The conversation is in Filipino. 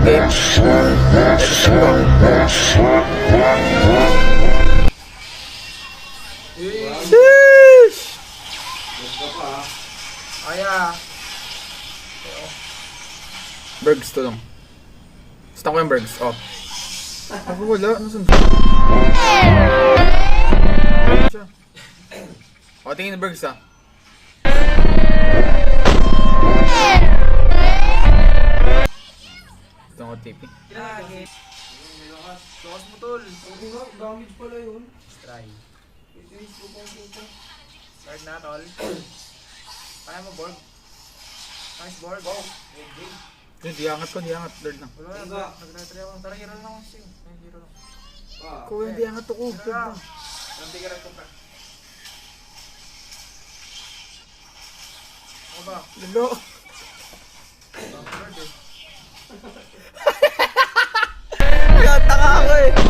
game. Let's go. Sheesh! Kaya. Bergs to lang. Gusto ko yung Bergs. Oh. Ako wala. Ano saan? O, tingin na Bergs ah. Gusto ko TP. Lakas mo tol. Damage pala yun. Try. Start na tol. Kaya mo Borg. Nice Borg. Go. Di angat ko, di angat. Lord lang. Wala na. Nag-try ako. Tara, hero lang ako sing. Hero lang. Kuya, di angat ako. Lord lang. Anong tigaran ko pa? Ano ba? Lalo. Lord eh. Tanga ako eh.